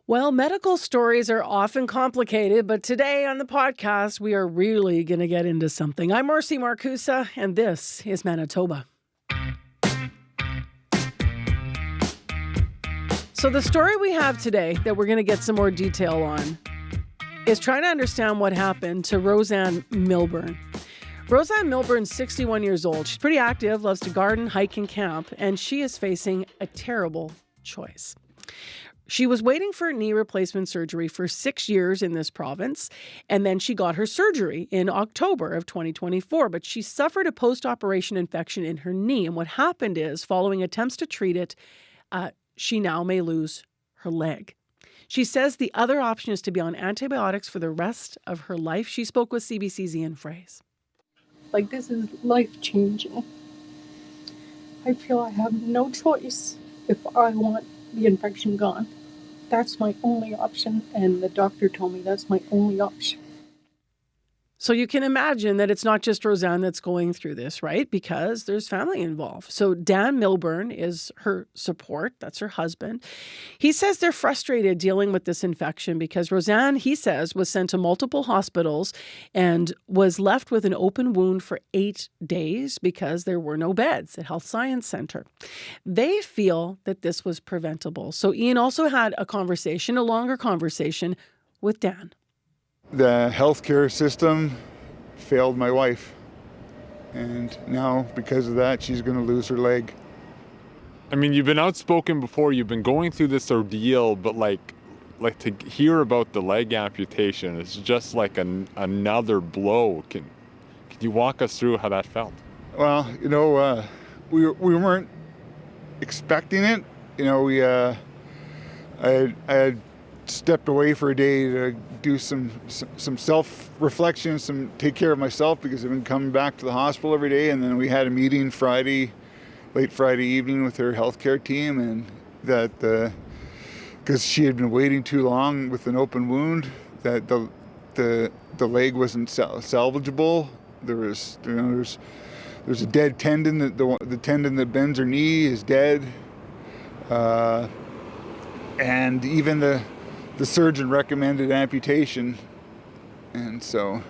Well, medical stories are often complicated, but today on the podcast, we are really going to get into something. I'm Marcy Marcusa, and this is Manitoba. So the story we have today that we're going to get some more detail on is trying to understand what happened to Roseanne Milburn. Roseanne Milburn's 61 years old. She's pretty active, loves to garden, hike, and camp, and she is facing a terrible choice. She was waiting for knee replacement surgery for 6 years in this province, and then she got her surgery in October of 2024, but she suffered a post-operation infection in her knee, and what happened is, following attempts to treat it, she now may lose her leg. She says the other option is to be on antibiotics for the rest of her life. She spoke with CBC's Ian Froese. This is life-changing. I feel I have no choice if I want the infection gone. That's my only option, and the doctor told me that's my only option. So you can imagine that it's not just Roseanne that's going through this, right? Because there's family involved. So Dan Milburn is her support. That's her husband. He says they're frustrated dealing with this infection because Roseanne, he says, was sent to multiple hospitals and was left with an open wound for 8 days because there were no beds at Health Science Centre. They feel that this was preventable. So Ian also had a longer conversation with Dan. The healthcare system failed my wife, and now because of that, she's going to lose her leg. I mean, you've been outspoken before, you've been going through this ordeal, but like to hear about the leg amputation is just like another blow. Can you walk us through how that felt? Well, we weren't expecting it. I had stepped away for a day to do some self-reflection, take care of myself because I've been coming back to the hospital every day. And then we had a meeting late Friday evening with her healthcare team, and because she had been waiting too long with an open wound, that the leg wasn't salvageable. There's a dead tendon. The tendon that bends her knee is dead, and even the surgeon recommended amputation, and so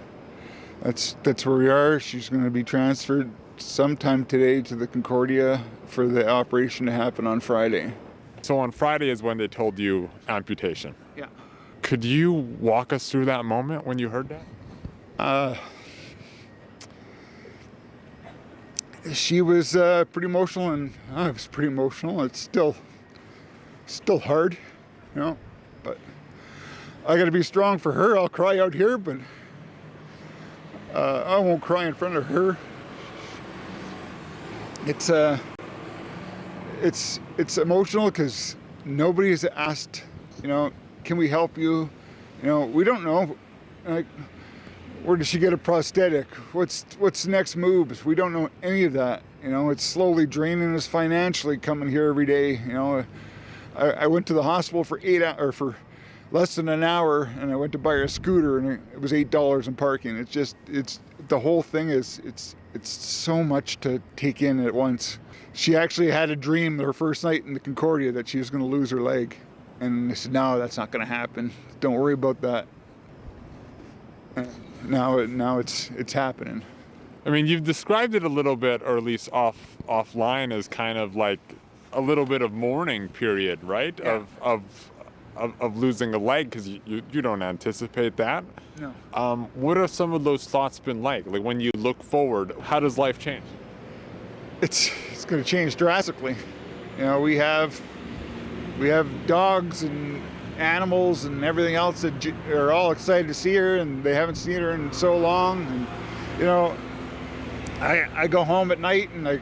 that's where we are. She's going to be transferred sometime today to the Concordia for the operation to happen on Friday. So on Friday is when they told you amputation. Yeah. Could you walk us through that moment when you heard that? She was pretty emotional, and I was pretty emotional. It's still hard, but I got to be strong for her. I'll cry out here, but I won't cry in front of her. It's emotional because nobody has asked, can we help you? We don't know. Where does she get a prosthetic? What's the next moves? We don't know any of that. It's slowly draining us financially coming here every day. I went to the hospital for less than an hour, and I went to buy her a scooter, and it was $8 in parking. It's the whole thing is it's so much to take in at once. She actually had a dream her first night in the Concordia that she was going to lose her leg, and I said, no, that's not going to happen. Don't worry about that. And now it's happening. I mean, you've described it a little bit, or at least offline, as kind of like a little bit of mourning period, right? Yeah. Of losing a leg, because you don't anticipate that. No. What have some of those thoughts been like? Like when you look forward, how does life change? It's going to change drastically. We have dogs and animals and everything else that are all excited to see her, and they haven't seen her in so long. And I go home at night and I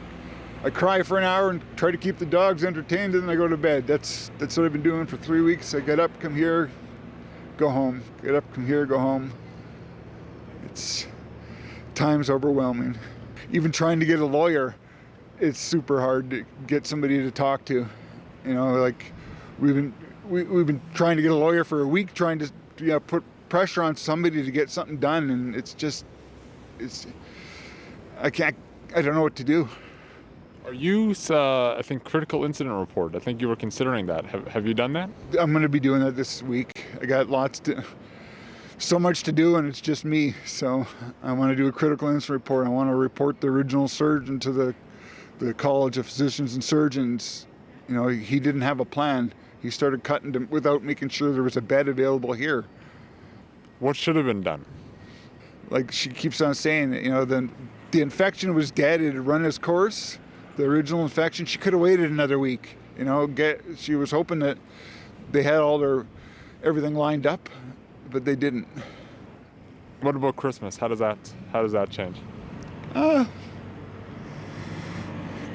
cry for an hour and try to keep the dogs entertained, and then I go to bed. That's what I've been doing for 3 weeks. I get up, come here, go home. Get up, come here, go home. Time's overwhelming. Even trying to get a lawyer, it's super hard to get somebody to talk to. We've been trying to get a lawyer for a week, trying to put pressure on somebody to get something done, and I don't know what to do. Are you, I think, critical incident report? I think you were considering that. Have you done that? I'm going to be doing that this week. I got so much to do, and it's just me. So I want to do a critical incident report. I want to report the original surgeon to the College of Physicians and Surgeons. You know, he didn't have a plan. He started cutting them without making sure there was a bed available here. What should have been done? Like she keeps on saying, you know, the infection was dead. It had run its course. The original infection, she could have waited another week. You know, she was hoping that they had everything lined up, but they didn't. What about Christmas? How does that change?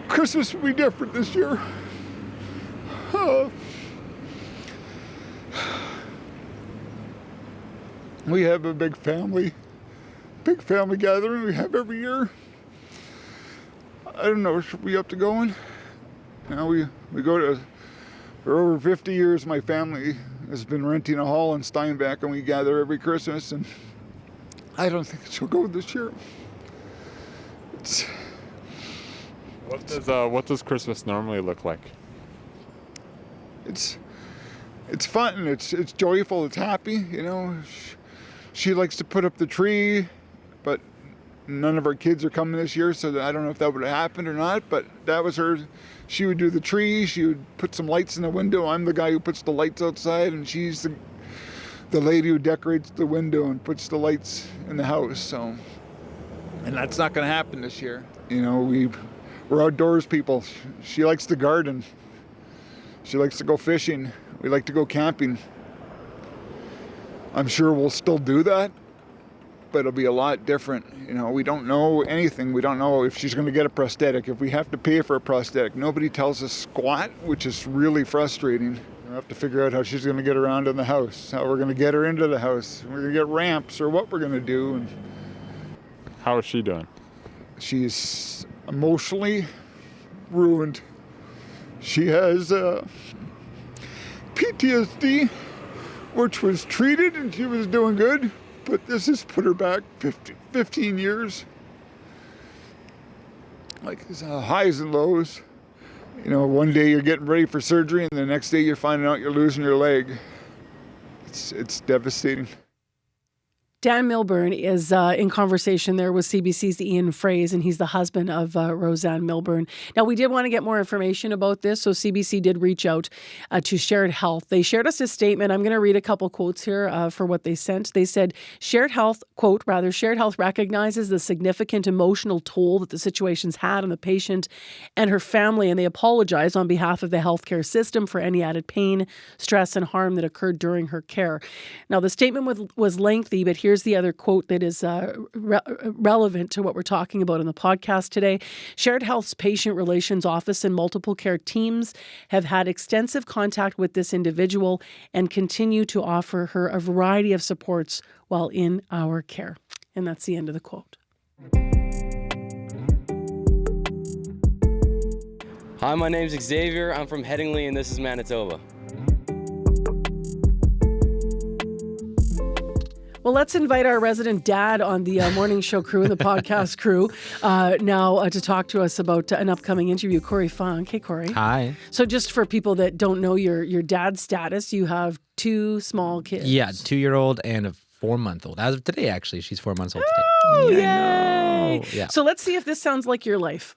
Christmas will be different this year. We have a big family gathering we have every year. I don't know, should we up to going? You know, we go to, for over 50 years, my family has been renting a hall in Steinbach, and we gather every Christmas, and I don't think she'll go this year. What does Christmas normally look like? It's fun, it's joyful, it's happy, you know. She likes to put up the tree, but none of our kids are coming this year, so I don't know if that would have happened or not, but that was her. She would do the tree, she would put some lights in the window. I'm the guy who puts the lights outside, and she's the lady who decorates the window and puts the lights in the house. So, and that's not going to happen this year. You know, we're outdoors people. She likes to garden. She likes to go fishing. We like to go camping. I'm sure we'll still do that, but it'll be a lot different. You know, we don't know anything. We don't know if she's going to get a prosthetic, if we have to pay for a prosthetic. Nobody tells us squat, which is really frustrating. We have to figure out how she's going to get around in the house, how we're going to get her into the house. We're going to get ramps or what we're going to do. And how is she doing? She's emotionally ruined. She has PTSD, which was treated and she was doing good. But this has put her back 15 years. Like it's highs and lows. You know, one day you're getting ready for surgery and the next day you're finding out you're losing your leg. It's devastating. Dan Milburn is in conversation there with CBC's Ian Froese, and he's the husband of Roseanne Milburn. Now, we did want to get more information about this, so CBC did reach out to Shared Health. They shared us a statement. I'm going to read a couple quotes here for what they sent. They said, Shared Health recognizes the significant emotional toll that the situation's had on the patient and her family, and they apologize on behalf of the healthcare system for any added pain, stress, and harm that occurred during her care. Now, the statement was lengthy, but here's the other quote that is relevant to what we're talking about in the podcast today. Shared Health's Patient Relations Office and multiple care teams have had extensive contact with this individual and continue to offer her a variety of supports while in our care. And that's the end of the quote. Hi, my name's Xavier. I'm from Headingley, and this is Manitoba. Well, let's invite our resident dad on the morning show crew and the podcast crew now to talk to us about an upcoming interview, Corey Funk. Hey, Corey. Hi. So just for people that don't know your dad's status, you have two small kids. Yeah, 2-year-old and a 4-month-old. As of today, actually, she's 4 months old today. Oh, Yeah, yay! I know. Yeah. So let's see if this sounds like your life.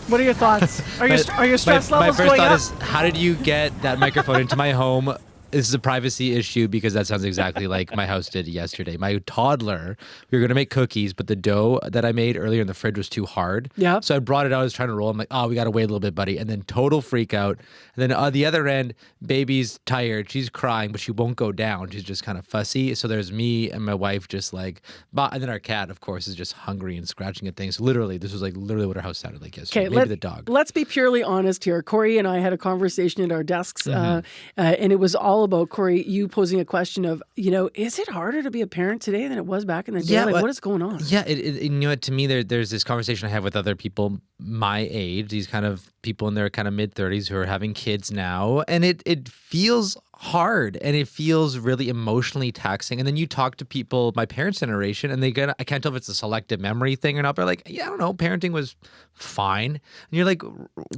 What are your thoughts? Are your stress levels going up? My first thought is, how did you get that microphone into my home? This is a privacy issue because that sounds exactly like my house did yesterday. My toddler, we were going to make cookies, but the dough that I made earlier in the fridge was too hard. Yeah. So I brought it out. I was trying to roll. I'm like, oh, we got to wait a little bit, buddy. And then total freak out. And then on the other end, baby's tired. She's crying, but she won't go down. She's just kind of fussy. So there's me and my wife just like, and then our cat, of course, is just hungry and scratching at things. So literally, this was like literally what our house sounded like yesterday. Maybe the dog. Let's be purely honest here. Corey and I had a conversation at our desks, and it was all about, Corey, you posing a question of, is it harder to be a parent today than it was back in the day? Yeah, what is going on? Yeah, you know what, to me, there's this conversation I have with other people my age, these kind of people in their kind of mid-30s who are having kids now, and it feels hard and it feels really emotionally taxing. And then you talk to people, my parents' generation, and I can't tell if it's a selective memory thing or not, but like, yeah, I don't know, parenting was fine. And you're like,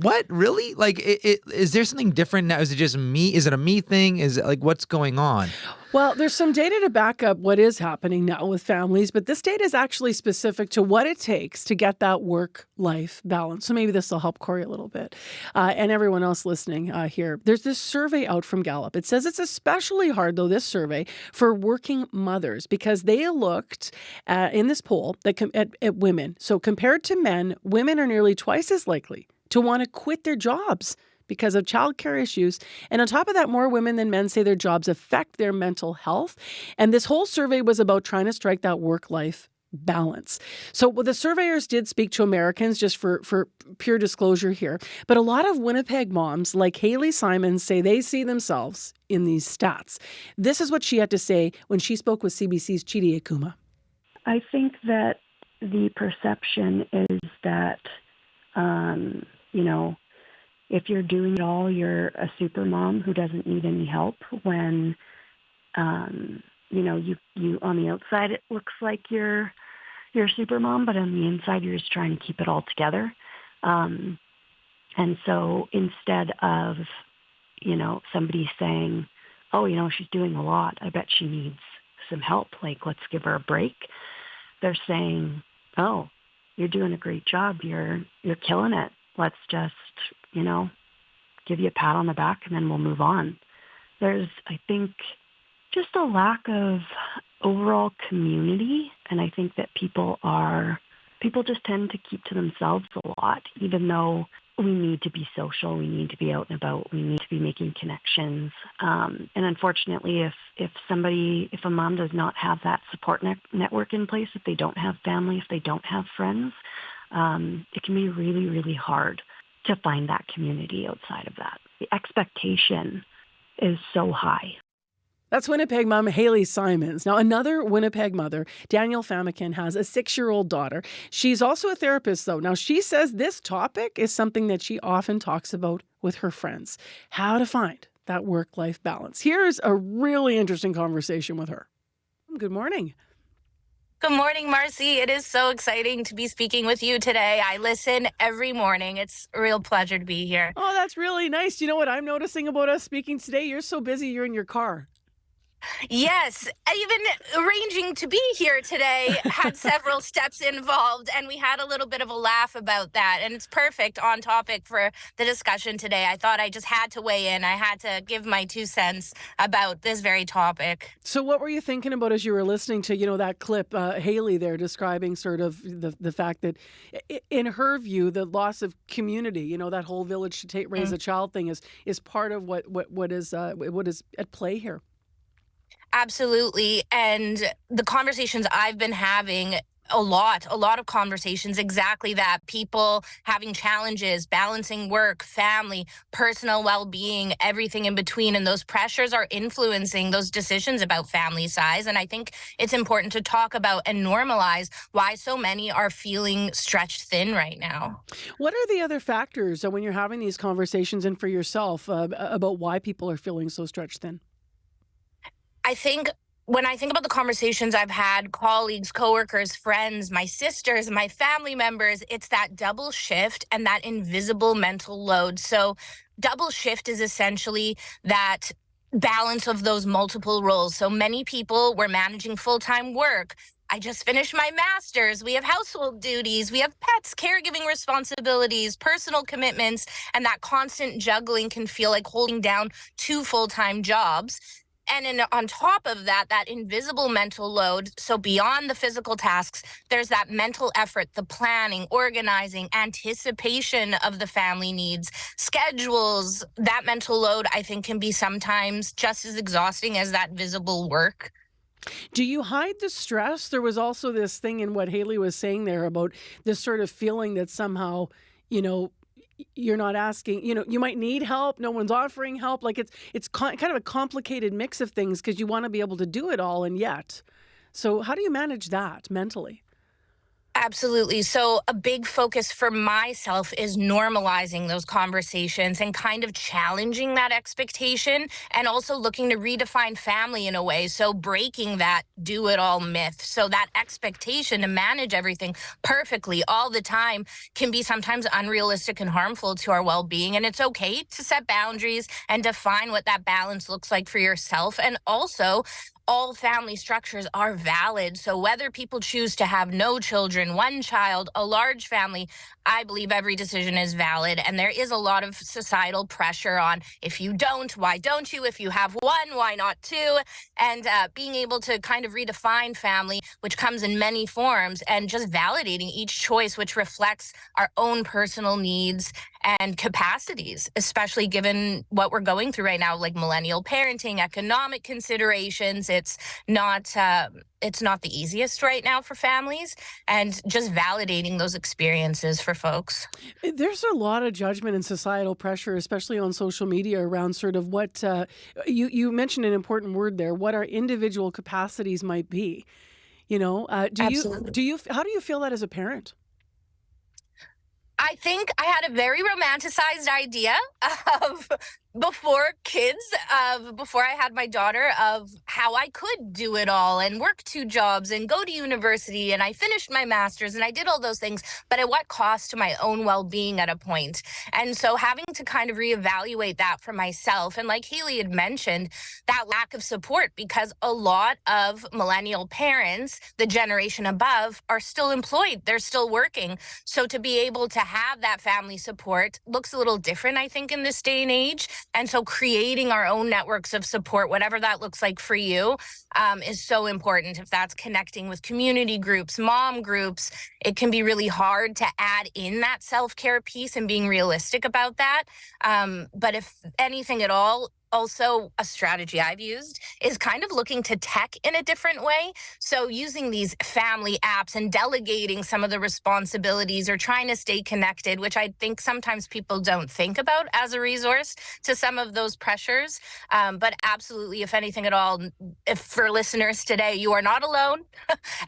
what, really? Like, is there something different now? Is it just me? Is it a me thing? Is it like, what's going on? Well, there's some data to back up what is happening now with families, but this data is actually specific to what it takes to get that work-life balance. So maybe this will help Corey a little bit and everyone else listening here. There's this survey out from Gallup. It says it's especially hard, though, this survey, for working mothers because they looked in this poll at women. So compared to men, women are nearly twice as likely to want to quit their jobs because of childcare issues. And on top of that, more women than men say their jobs affect their mental health. And this whole survey was about trying to strike that work-life balance. So the surveyors did speak to Americans, just for pure disclosure here. But a lot of Winnipeg moms, like Haley Simons, say they see themselves in these stats. This is what she had to say when she spoke with CBC's Chidi Akuma. I think that the perception is that, if you're doing it all, you're a super mom who doesn't need any help when, you on the outside, it looks like you're a super mom, but on the inside, you're just trying to keep it all together. And so instead of, somebody saying, oh, she's doing a lot, I bet she needs some help, like, let's give her a break. They're saying, oh, you're doing a great job. You're killing it. Let's just, give you a pat on the back and then we'll move on. There's, I think, just a lack of overall community. And I think that people just tend to keep to themselves a lot, even though we need to be social, we need to be out and about, we need to be making connections. And unfortunately, if a mom does not have that support network in place, if they don't have family, if they don't have friends, it can be really, really hard to find that community outside of that. The expectation is so high. That's Winnipeg mom Haley Simons. Now, another Winnipeg mother, Danielle Famakin, has a 6-year-old daughter. She's also a therapist, though. Now, she says this topic is something that she often talks about with her friends, how to find that work-life balance. Here's a really interesting conversation with her. Good morning. Good morning, Marcy. It is so exciting to be speaking with you today. I listen every morning. It's a real pleasure to be here. Oh, that's really nice. You know what I'm noticing about us speaking today? You're so busy, you're in your car. Yes, even arranging to be here today had several steps involved, and we had a little bit of a laugh about that, and it's perfect on topic for the discussion today. I thought I just had to weigh in. I had to give my 2 cents about this very topic. So what were you thinking about as you were listening to, that clip, Haley there describing sort of the fact that in her view, the loss of community, that whole village to raise a child thing is part of what is at play here? Absolutely. And the conversations I've been having, a lot of conversations, exactly that. People having challenges, balancing work, family, personal well-being, everything in between. And those pressures are influencing those decisions about family size. And I think it's important to talk about and normalize why so many are feeling stretched thin right now. What are the other factors when you're having these conversations and for yourself about why people are feeling so stretched thin? I think when I think about the conversations I've had, colleagues, coworkers, friends, my sisters, my family members, it's that double shift and that invisible mental load. So double shift is essentially that balance of those multiple roles. So many people were managing full-time work. I just finished my master's. We have household duties. We have pets, caregiving responsibilities, personal commitments, and that constant juggling can feel like holding down 2 full-time jobs. And on top of that, that invisible mental load, so beyond the physical tasks, there's that mental effort, the planning, organizing, anticipation of the family needs, schedules. That mental load, I think, can be sometimes just as exhausting as that visible work. Do you hide the stress? There was also this thing in what Haley was saying there about this sort of feeling that somehow, you're not asking, you might need help. No one's offering help. Like it's kind of a complicated mix of things because you want to be able to do it all and yet. So how do you manage that mentally? Absolutely. So, a big focus for myself is normalizing those conversations and kind of challenging that expectation, and also looking to redefine family in a way. So, breaking that do it all myth. So, that expectation to manage everything perfectly all the time can be sometimes unrealistic and harmful to our well being. And it's okay to set boundaries and define what that balance looks like for yourself. And also, all family structures are valid. So whether people choose to have no children, one child, a large family, I believe every decision is valid. And there is a lot of societal pressure on, if you don't, why don't you? If you have one, why not two? And being able to kind of redefine family, which comes in many forms, and just validating each choice, which reflects our own personal needs and capacities, especially given what we're going through right now, like millennial parenting, economic considerations. It's not the easiest right now for families, and just validating those experiences for folks. There's a lot of judgment and societal pressure, especially on social media, around sort of what you mentioned an important word there, what our individual capacities might be. Absolutely. How do you feel that as a parent? I think I had a very romanticized idea of before I had my daughter, of how I could do it all and work 2 jobs and go to university. And I finished my master's and I did all those things, but at what cost to my own well-being at a point? And so having to kind of reevaluate that for myself. And like Haley had mentioned, that lack of support, because a lot of millennial parents, the generation above, are still employed. They're still working. So to be able to have that family support looks a little different, I think, in this day and age. And so creating our own networks of support, whatever that looks like for you, is so important. If that's connecting with community groups, mom groups, it can be really hard to add in that self-care piece and being realistic about that. But if anything at all, also a strategy I've used is kind of looking to tech in a different way. So using these family apps and delegating some of the responsibilities, or trying to stay connected, which I think sometimes people don't think about as a resource to some of those pressures. But absolutely, if anything at all, if for listeners today, you are not alone,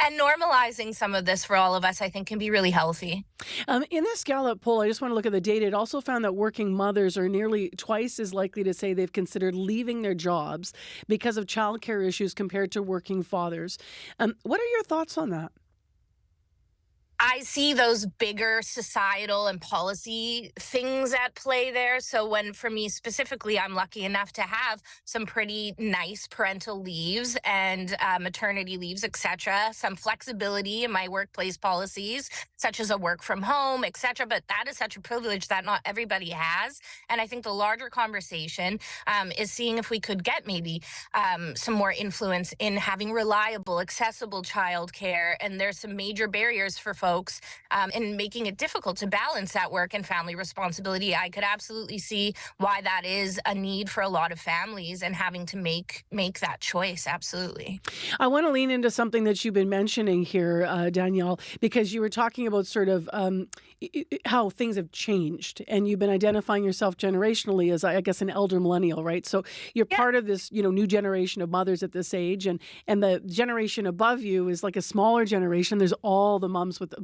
and normalizing some of this for all of us, I think, can be really healthy. In this Gallup poll, I just want to look at the data. It also found that working mothers are nearly twice as likely to say they've considered leaving their jobs because of childcare issues compared to working fathers. What are your thoughts on that? I see those bigger societal and policy things at play there. So when, for me specifically, I'm lucky enough to have some pretty nice parental leaves and maternity leaves, etc., some flexibility in my workplace policies, such as a work from home, etc. But that is such a privilege that not everybody has. And I think the larger conversation is seeing if we could get maybe some more influence in having reliable, accessible childcare. And there's some major barriers for folks in making it difficult to balance that work and family responsibility. I could absolutely see why that is a need for a lot of families, and having to make that choice. Absolutely. I want to lean into something that you've been mentioning here, Danielle, because you were talking about sort of how things have changed, and you've been identifying yourself generationally as, I guess, an elder millennial, right? So you're part of this, new generation of mothers at this age, and the generation above you is like a smaller generation. There's all the moms with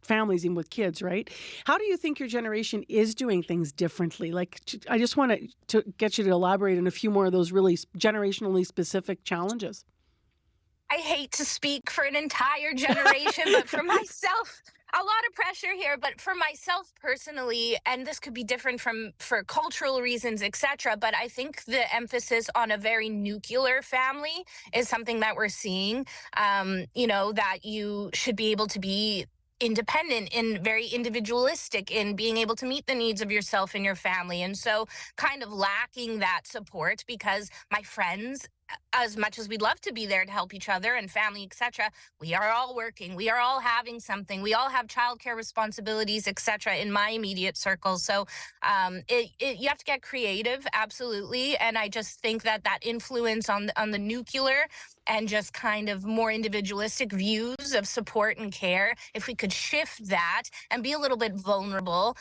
families, even with kids, right? How do you think your generation is doing things differently? Like, I just want to get you to elaborate on a few more of those really generationally specific challenges. I hate to speak for an entire generation, but for myself, a lot of pressure here, but for myself personally, and this could be different for cultural reasons, etc., but I think the emphasis on a very nuclear family is something that we're seeing, that you should be able to be independent and very individualistic in being able to meet the needs of yourself and your family. And so kind of lacking that support, because my friends, as much as we'd love to be there to help each other and family, etc., we are all working, we are all having something, we all have childcare responsibilities, etc., in my immediate circle. So you have to get creative, absolutely. And I just think that influence on the nuclear and just kind of more individualistic views of support and care, if we could shift that and be a little bit vulnerable,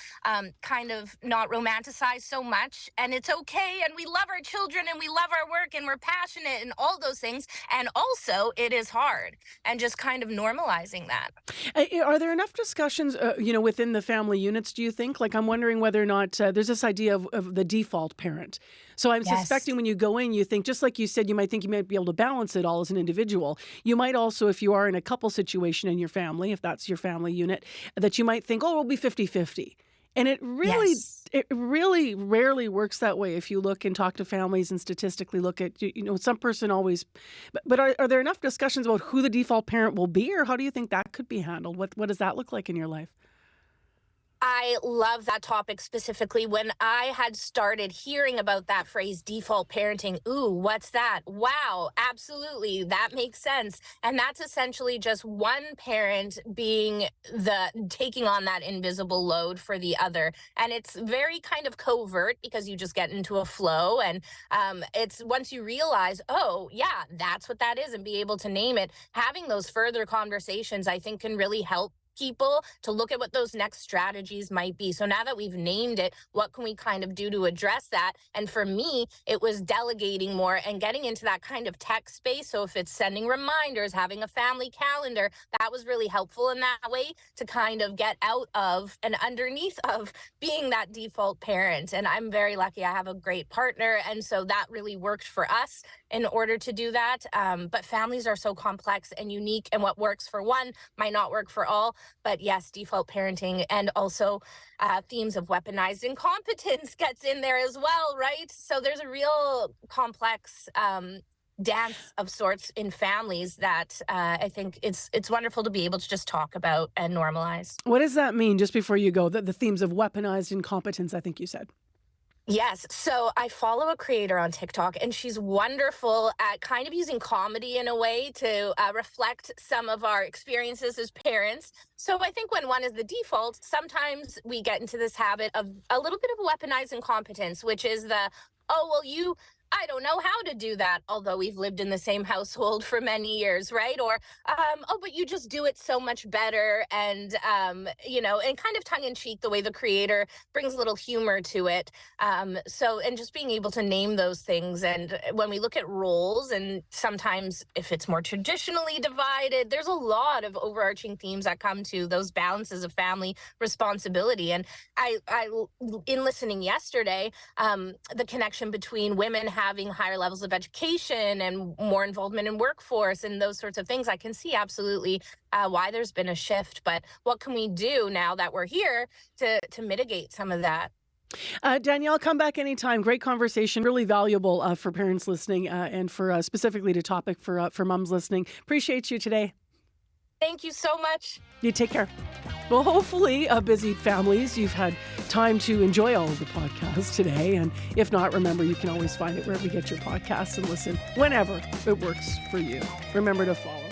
kind of not romanticize so much, and it's okay, and we love our children, and we love our work, and we're passionate, and all those things, and also it is hard, and just kind of normalizing that. Are there enough discussions, within the family units, do you think? Like, I'm wondering whether or not there's this idea of the default parent. So I'm Yes. suspecting when you go in, you think, just like you said, you might think you might be able to balance it all as an individual. You might also, if you are in a couple situation in your family, if that's your family unit, that you might think, oh, it'll be 50-50. And it really, Yes. it really rarely works that way if you look and talk to families and statistically look at, some person always, but are there enough discussions about who the default parent will be, or how do you think that could be handled? What does that look like in your life? I love that topic specifically. When I had started hearing about that phrase, default parenting, ooh, what's that? Wow, absolutely. That makes sense. And that's essentially just one parent taking on that invisible load for the other. And it's very kind of covert because you just get into a flow. And it's once you realize, oh, yeah, that's what that is, and be able to name it, having those further conversations, I think, can really help people to look at what those next strategies might be. So now that we've named it, what can we kind of do to address that? And for me, it was delegating more and getting into that kind of tech space. So if it's sending reminders, having a family calendar, that was really helpful in that way to kind of get out of and underneath of being that default parent. And I'm very lucky. I have a great partner. And so that really worked for us in order to do that. But families are so complex and unique, and what works for one might not work for all. But yes, default parenting, and also themes of weaponized incompetence gets in there as well, right? So there's a real complex dance of sorts in families that I think it's wonderful to be able to just talk about and normalize. What does that mean, just before you go, the themes of weaponized incompetence, I think you said? Yes. So I follow a creator on TikTok, and she's wonderful at kind of using comedy in a way to reflect some of our experiences as parents. So I think when one is the default, sometimes we get into this habit of a little bit of weaponized incompetence, which is I don't know how to do that, although we've lived in the same household for many years, right? Or, but you just do it so much better. And, and kind of tongue in cheek, the way the creator brings a little humor to it. And just being able to name those things. And when we look at roles, and sometimes if it's more traditionally divided, there's a lot of overarching themes that come to those balances of family responsibility. And I in listening yesterday, the connection between women having higher levels of education and more involvement in workforce and those sorts of things, I can see absolutely why there's been a shift. But what can we do now that we're here to mitigate some of that? Danielle, come back anytime. Great conversation, really valuable for parents listening, and for specifically to topic for moms listening. Appreciate you today. Thank you so much. You take care. Well, hopefully, busy families, you've had time to enjoy all of the podcasts today. And if not, remember, you can always find it wherever you get your podcasts and listen whenever it works for you. Remember to follow.